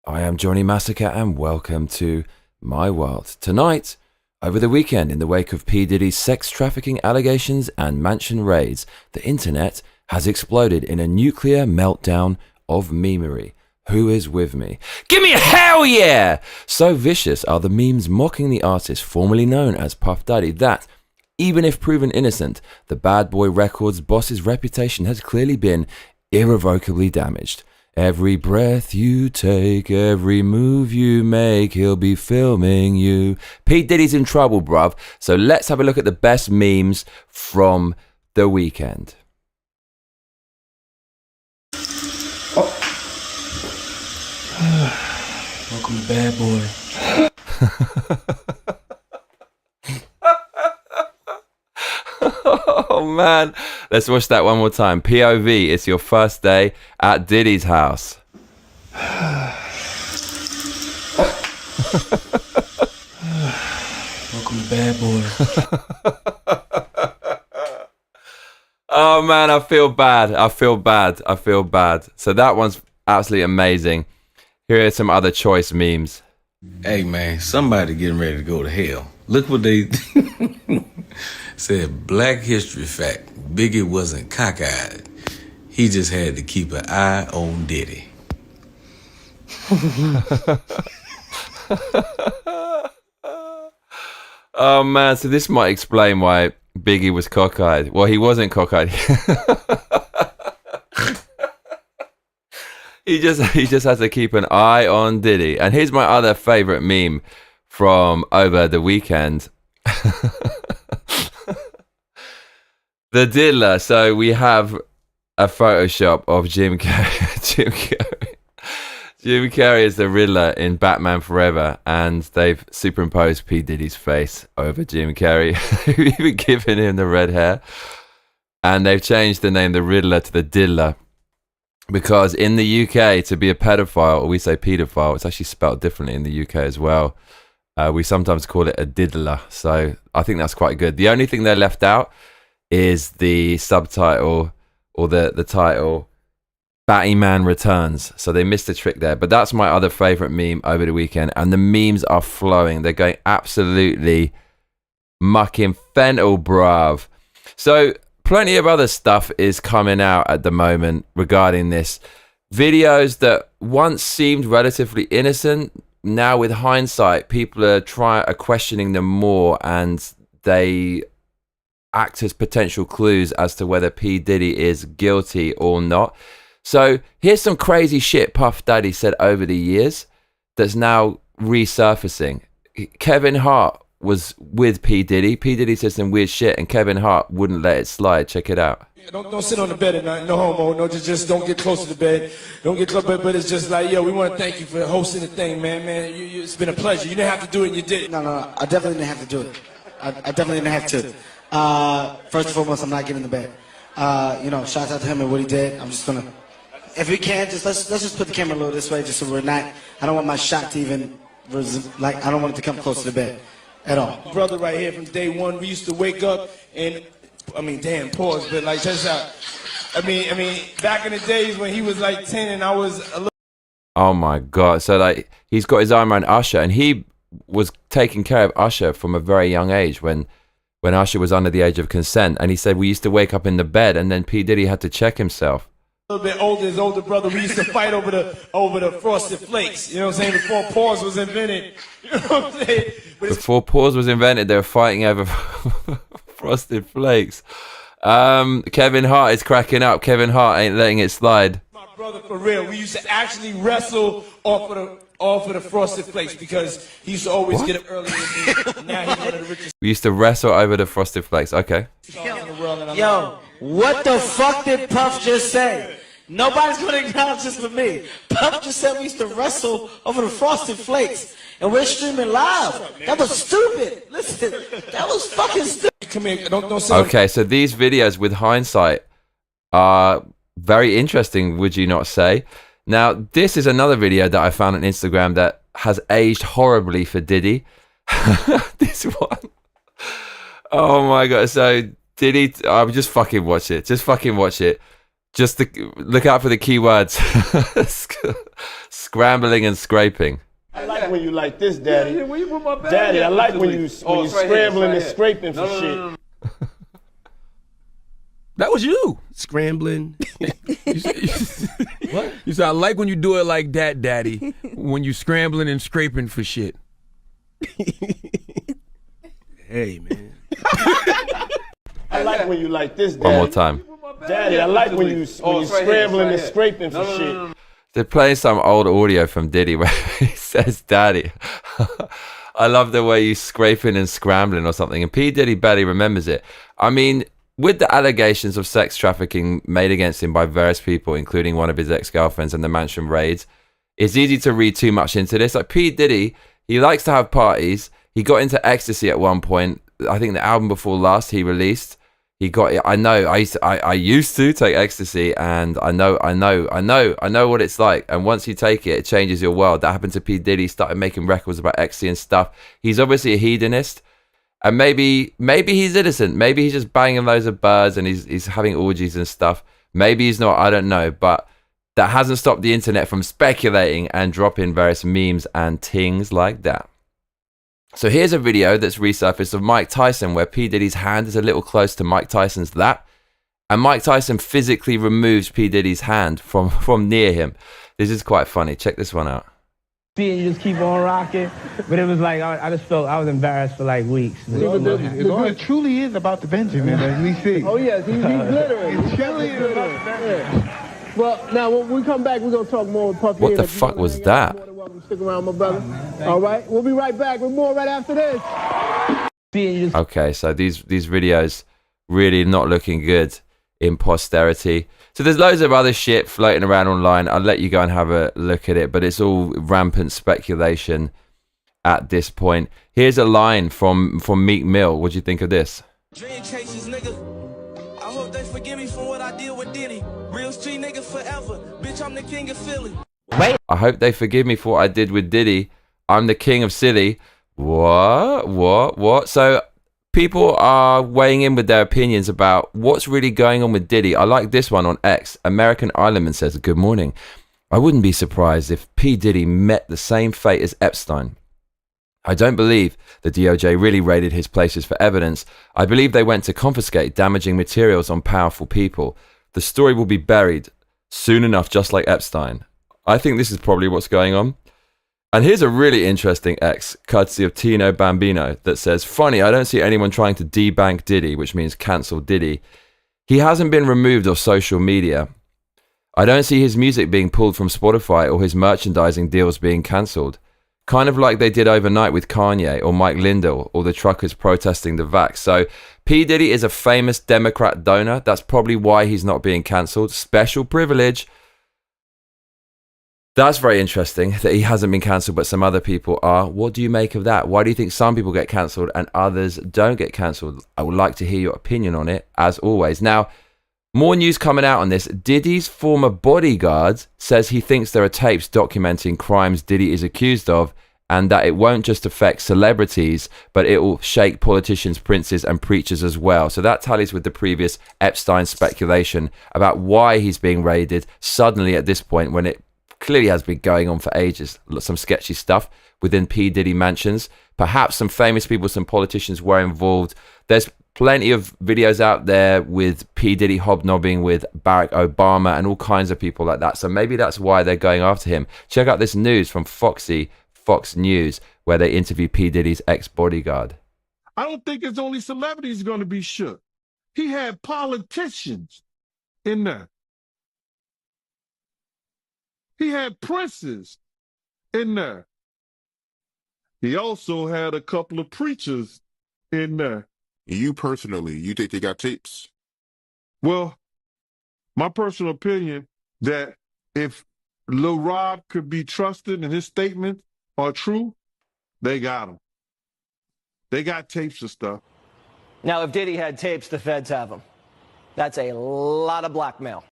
I am Johnny Massacre and welcome to my world. Tonight, over the weekend, in the wake of P Diddy's sex trafficking allegations and mansion raids, the internet has exploded in a nuclear meltdown of memery. Who is with me? Give me a hell yeah! So vicious are the memes mocking the artist formerly known as Puff Daddy that, even if proven innocent, the Bad Boy Records boss's reputation has clearly been irrevocably damaged. Every breath you take, every move you make, he'll be filming you. P Diddy's in trouble, bruv. So let's have a look at the best memes from the weekend. Oh. Welcome to Bad Boy. Oh man, let's watch that one more time. POV, it's your first day at Diddy's house. Welcome to Bad Boy. Oh man, I feel bad. So that one's absolutely amazing. Here are some other choice memes. Hey man, somebody getting ready to go to hell. Look what they said. Black history fact: Biggie wasn't cockeyed. He just had to keep an eye on Diddy. Oh man, so this might explain why Biggie was cockeyed. Well, he wasn't cockeyed. He just has to keep an eye on Diddy. And here's my other favorite meme from over the weekend. The diddler. So we have a Photoshop of Jim Carrey. Jim Carrey is the Riddler in Batman Forever, and they've superimposed P Diddy's face over Jim Carrey, even given him the red hair. And they've changed the name the Riddler to the diddler. Because in the UK, to be a pedophile, or we say paedophile, it's actually spelled differently in the UK as well. We sometimes call it a diddler. So I think that's quite good. The only thing they left out is the subtitle or the title, Batty Man Returns. So they missed a trick there. But that's my other favorite meme over the weekend. And the memes are flowing. They're going absolutely mucking fentanyl, bruv. So plenty of other stuff is coming out at the moment regarding this. Videos that once seemed relatively innocent, now with hindsight, people are questioning them more, and they act as potential clues as to whether P Diddy is guilty or not. So here's some crazy shit Puff Daddy said over the years that's now resurfacing. Kevin Hart was with P Diddy. P Diddy said some weird shit, and Kevin Hart wouldn't let it slide. Check it out. Don't sit on the bed at night. No homo. No, just don't get close to the bed. Don't get close. But it's just like, yo, we want to thank you for hosting the thing, man. It's been a pleasure. You didn't have to do it, and you did. No. I definitely didn't have to do it. I definitely didn't have to. First and foremost, I'm not getting in the bed. Shout out to him and what he did. I'm just gonna, if we can, let's just put the camera a little this way, just so we're not. I don't want my shot to even, I don't want it to come close to the bed at all. Brother right here from day one, we used to wake up and, pause, but like, check this out. Back in the days when he was like 10 and I was a little. Oh my God. So like, he's got his arm around Usher, and he was taking care of Usher from a very young age when Usher was under the age of consent. And he said, we used to wake up in the bed, and then P Diddy had to check himself. A little bit older, his older brother, we used to fight over the Frosted Flakes. You know what I'm saying? Before pause was invented. You know what I'm saying? Before pause was invented, they were fighting over Frosted Flakes. Kevin Hart is cracking up. Kevin Hart ain't letting it slide. My brother, for real, we used to actually wrestle off of the Frosted Flakes because he used to always get up early with me. Now he's one of the richest. We used to wrestle over the Frosted Flakes. Okay. Yo, what the fuck did Puff just say? Nobody's gonna acknowledge this but me. Puff just said we used to wrestle over the Frosted Flakes, and we're streaming live. That was stupid. Listen, that was fucking stupid. Come here, don't say. Okay, so these videos with hindsight are very interesting, would you not say? Now, this is another video that I found on Instagram that has aged horribly for Diddy. This one. Oh my God. So Diddy, I would just fucking watch it. Just fucking watch it. Just look out for the keywords. Scrambling and scraping. I like when you like this, Daddy. Yeah, where you put my bag? Daddy, I like when you right scrambling here, and scraping for shit. No. That was you. Scrambling. What? You said, I like when you do it like that, Daddy. When you scrambling and scraping for shit. Hey, man. I like when you like this, Daddy. One more time. Daddy, I like when you scrambling and scraping for shit. They're playing some old audio from Diddy where he says, Daddy. I love the way you scraping and scrambling or something. And P Diddy barely remembers it. I mean, with the allegations of sex trafficking made against him by various people, including one of his ex-girlfriends and the mansion raids, it's easy to read too much into this. Like P Diddy, he likes to have parties. He got into ecstasy at one point. I think the album before last he released, he got it. I used to take ecstasy, and I know what it's like. And once you take it, it changes your world. That happened to P Diddy. He started making records about ecstasy and stuff. He's obviously a hedonist, and maybe he's innocent. Maybe he's just banging loads of birds and he's having orgies and stuff. Maybe he's not. I don't know, but that hasn't stopped the internet from speculating and dropping various memes and things like that. So here's a video that's resurfaced of Mike Tyson where P Diddy's hand is a little close to Mike Tyson's lap, and Mike Tyson physically removes P Diddy's hand from near him. This is quite funny. Check this one out. And you just keep on rocking, but it was like I just felt I was embarrassed for like weeks. It truly is about the Benjamin, as we see. Oh yes, he's glittering. It truly is about the Benjamin. Well, now when we come back, we're gonna talk more with Puffy. What the fuck was that? More than welcome to stick around, my brother. All right, we'll be right back with more right after this. Okay, so these videos really not looking good in posterity. So there's loads of other shit floating around online. I'll let you go and have a look at it, but it's all rampant speculation at this point. Here's a line from Meek Mill. What do you think of this? Dream chasers, nigga. I hope they forgive me for what I did with Diddy. Real street nigga forever. Bitch, I'm the king of Philly. Wait. I hope they forgive me for what I did with Diddy. I'm the king of silly. What? So people are weighing in with their opinions about what's really going on with Diddy. I like this one on X. American Islandman says, good morning. I wouldn't be surprised if P. Diddy met the same fate as Epstein. I don't believe the DOJ really raided his places for evidence. I believe they went to confiscate damaging materials on powerful people. The story will be buried soon enough, just like Epstein. I think this is probably what's going on. And here's a really interesting X, courtesy of Tino Bambino, that says, funny, I don't see anyone trying to debank Diddy, which means cancel Diddy. He hasn't been removed off social media. I don't see his music being pulled from Spotify or his merchandising deals being cancelled. Kind of like they did overnight with Kanye or Mike Lindell or the truckers protesting the vax. So P. Diddy is a famous Democrat donor. That's probably why he's not being cancelled. Special privilege. That's very interesting that he hasn't been cancelled, but some other people are. What do you make of that? Why do you think some people get cancelled and others don't get cancelled? I would like to hear your opinion on it, as always. Now, more news coming out on this. Diddy's former bodyguard says he thinks there are tapes documenting crimes Diddy is accused of, and that it won't just affect celebrities, but it will shake politicians, princes, and preachers as well. So that tallies with the previous Epstein speculation about why he's being raided suddenly at this point, when it clearly has been going on for ages. Some sketchy stuff within P. Diddy mansions. Perhaps some famous people, some politicians were involved. There's plenty of videos out there with P. Diddy hobnobbing with Barack Obama and all kinds of people like that. So maybe that's why they're going after him. Check out this news from Fox News, where they interview P. Diddy's ex-bodyguard. I don't think it's only celebrities going to be shook. He had politicians in there. He had princes in there. He also had a couple of preachers in there. You personally, you think they got tapes? Well, my personal opinion that if Lil Rob could be trusted and his statements are true, they got him. They got tapes and stuff. Now, if Diddy had tapes, the feds have them. That's a lot of blackmail.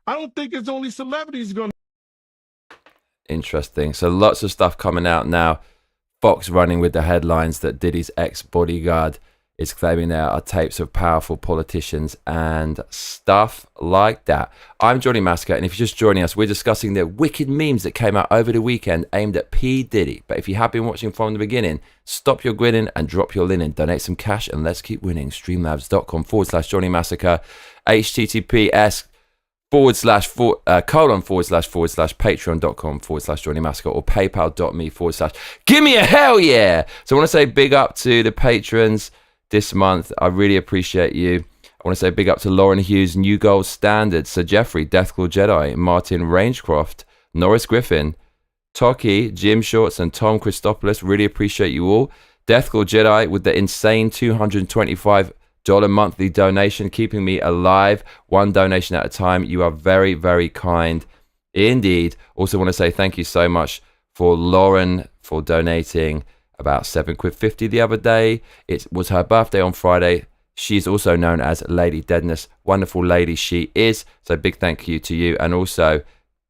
I don't think it's only celebrities going to... Interesting. So lots of stuff coming out now. Fox running with the headlines that Diddy's ex-bodyguard is claiming there are tapes of powerful politicians and stuff like that. I'm Johnny Massacre, and if you're just joining us, we're discussing the wicked memes that came out over the weekend aimed at P Diddy. But if you have been watching from the beginning, stop your grinning and drop your linen. Donate some cash and let's keep winning. Streamlabs.com/Johnny Massacre. https://patreon.com/Johnny Massacre or paypal.me/ give me a hell yeah. So I want to say big up to the patrons this month. I really appreciate you. I want to say big up to Lauren Hughes, New Gold Standard, Sir Jeffrey, Deathclaw Jedi, Martin Rangecroft, Norris Griffin, Toki, Jim Shorts, and Tom Christopoulos. Really appreciate you all. Deathclaw Jedi with the insane $225 monthly donation, keeping me alive, one donation at a time. You are very, very kind indeed. Also want to say thank you so much for Lauren for donating about £7.50 the other day. It was her birthday on Friday. She's also known as Lady Deadness. Wonderful lady she is. So big thank you to you. And also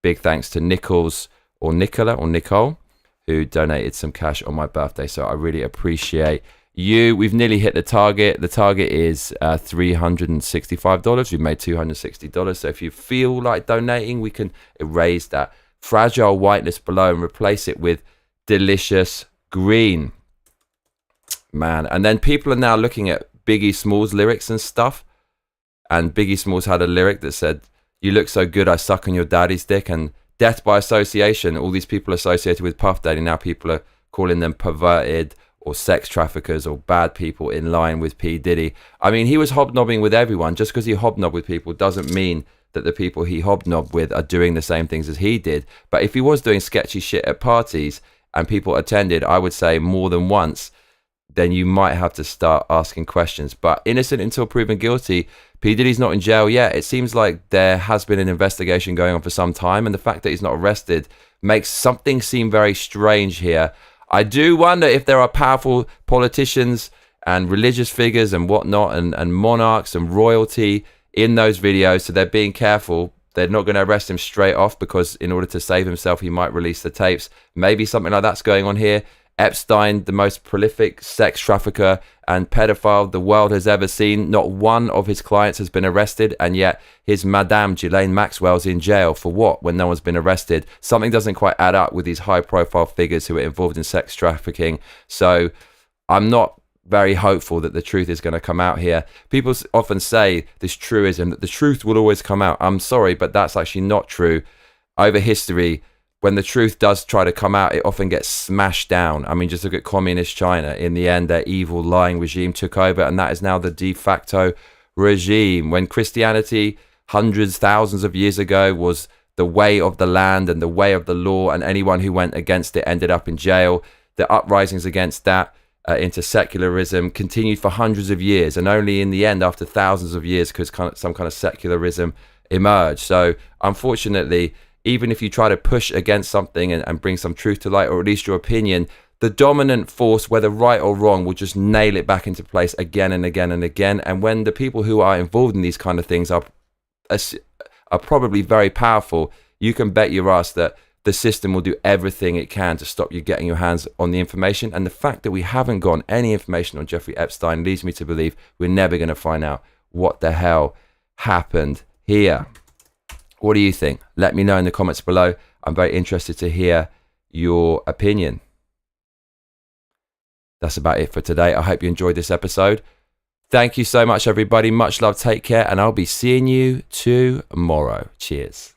big thanks to Nichols or Nicola or Nicole, who donated some cash on my birthday. So I really appreciate you. We've nearly hit the target. The target is $365. We've made $260. So if you feel like donating, we can erase that fragile whiteness below and replace it with delicious green, man. And then people are now looking at Biggie Smalls lyrics and stuff, and Biggie Smalls had a lyric that said, "You look so good, I suck on your daddy's dick," and death by association. All these people associated with Puff Daddy, now people are calling them perverted or sex traffickers or bad people in line with P Diddy. I mean, he was hobnobbing with everyone. Just because he hobnobbed with people doesn't mean that the people he hobnobbed with are doing the same things as he did. But if he was doing sketchy shit at parties and people attended, I would say more than once, then you might have to start asking questions. But innocent until proven guilty. P Diddy's not in jail yet. It seems like there has been an investigation going on for some time, and the fact that he's not arrested makes something seem very strange here. I do wonder if there are powerful politicians and religious figures and whatnot, and monarchs and royalty in those videos, so they're being careful. They're not going to arrest him straight off because in order to save himself, he might release the tapes. Maybe something like that's going on here. Epstein, the most prolific sex trafficker and pedophile the world has ever seen. Not one of his clients has been arrested, and yet his Madame Ghislaine Maxwell's in jail for what when no one's been arrested? Something doesn't quite add up with these high-profile figures who are involved in sex trafficking. So I'm not very hopeful that the truth is going to come out here. People often say this truism that the truth will always come out. I'm sorry, but that's actually not true. Over history, when the truth does try to come out, it often gets smashed down. I mean, just look at communist China. In the end, their evil, lying regime took over, and that is now the de facto regime. When Christianity, hundreds, thousands of years ago, was the way of the land and the way of the law, and anyone who went against it ended up in jail, the uprisings against that into secularism continued for hundreds of years, and only in the end, after thousands of years, could some kind of secularism emerge. So, unfortunately, even if you try to push against something and bring some truth to light, or at least your opinion, the dominant force, whether right or wrong, will just nail it back into place again and again and again. And when the people who are involved in these kind of things are probably very powerful, you can bet your ass that the system will do everything it can to stop you getting your hands on the information. And the fact that we haven't gotten any information on Jeffrey Epstein leads me to believe we're never going to find out what the hell happened here. What do you think? Let me know in the comments below. I'm very interested to hear your opinion. That's about it for today. I hope you enjoyed this episode. Thank you so much, everybody. Much love. Take care. And I'll be seeing you tomorrow. Cheers.